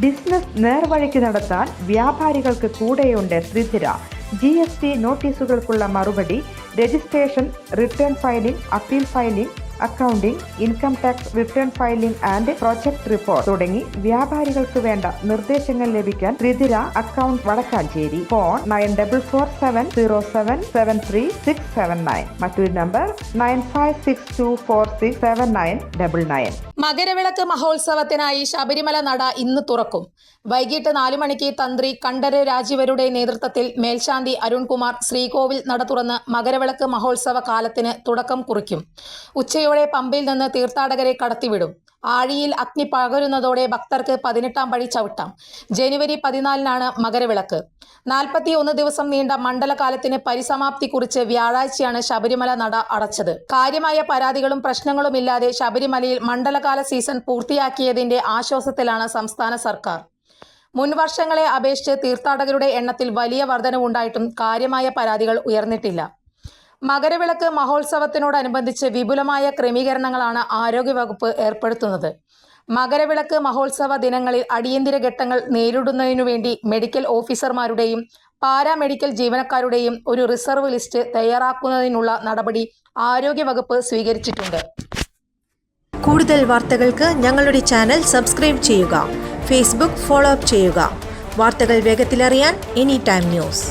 Business നേർവഴിക്ക് നടത്താൻ വ്യാപാരികൾക്ക് കൂടെയുണ്ട് ശ്രീധര. GST നോട്ടീസുകൾക്കുള്ള മറുപടി, registration, return filing, appeal filing, accounting, income tax return filing and project report തുടങ്ങി വ്യാപാരികൾക്ക് വേണ്ട നിർദ്ദേശങ്ങൾ ലഭിക്കാൻ ശ്രീധര അക്കൗണ്ട് വടക്കാഞ്ചേരി. ഫോൺ 9447077369. മറ്റൊരു നമ്പർ 9562467999. മകരവിളക്ക് മഹോത്സവത്തിനായി ശബരിമല നട ഇന്ന് തുറക്കും. വൈകിട്ട് 4 മണിക്ക് തന്ത്രി കണ്ഠര് രാജീവരുടെ നേതൃത്വത്തിൽ മേൽശാന്തി അരുൺകുമാർ ശ്രീകോവിൽ നട തുറന്ന് മകരവിളക്ക് മഹോത്സവ കാലത്തിന് തുടക്കം കുറിക്കും. ഉച്ചയോടെ പമ്പയിൽ നിന്ന് തീർത്ഥാടകരെ കടത്തിവിടും. ആഴിയിൽ അഗ്നി പകരുന്നതോടെ ഭക്തർക്ക് 18ാം പടി ചവിട്ടാം. ജനുവരി 14-നാണ് മകരവിളക്ക്. 41 ദിവസം നീണ്ട മണ്ഡലകാലത്തിന് പരിസമാപ്തി കുറിച്ച് വ്യാഴാഴ്ചയാണ് ശബരിമല നട അടച്ചത്. കാര്യമായ പരാതികളും പ്രശ്നങ്ങളുമില്ലാതെ ശബരിമലയിൽ മണ്ഡലകാല സീസൺ പൂർത്തിയാക്കിയതിന്റെ ആശ്വാസത്തിലാണ് സംസ്ഥാന സർക്കാർ. മുൻവർഷങ്ങളെ അപേക്ഷിച്ച് തീർത്ഥാടകരുടെ എണ്ണത്തിൽ വലിയ വർധനവുണ്ടായിട്ടും കാര്യമായ പരാതികൾ ഉയർന്നിട്ടില്ല. മകരവിളക്ക് മഹോത്സവത്തിനോടനുബന്ധിച്ച് വിപുലമായ ക്രമീകരണങ്ങളാണ് ആരോഗ്യവകുപ്പ് ഏർപ്പെടുത്തുന്നത്. മകരവിളക്ക് മഹോത്സവ ദിനങ്ങളിൽ അടിയന്തര ഘട്ടങ്ങൾ നേരിടുന്നതിനുവേണ്ടി മെഡിക്കൽ ഓഫീസർമാരുടെയും പാരാമെഡിക്കൽ ജീവനക്കാരുടെയും ഒരു റിസർവ് ലിസ്റ്റ് തയ്യാറാക്കുന്നതിനുള്ള നടപടി ആരോഗ്യവകുപ്പ് സ്വീകരിച്ചിട്ടുണ്ട്. കൂടുതൽ വാർത്തകൾക്ക് ഞങ്ങളുടെ ചാനൽ സബ്സ്ക്രൈബ് ചെയ്യുക. ഫേസ്ബുക്ക് ഫോളോ അപ്പ് ചെയ്യുക. വാർത്തകൾ വേഗത്തിലറിയാൻ എനി ടൈം ന്യൂസ്.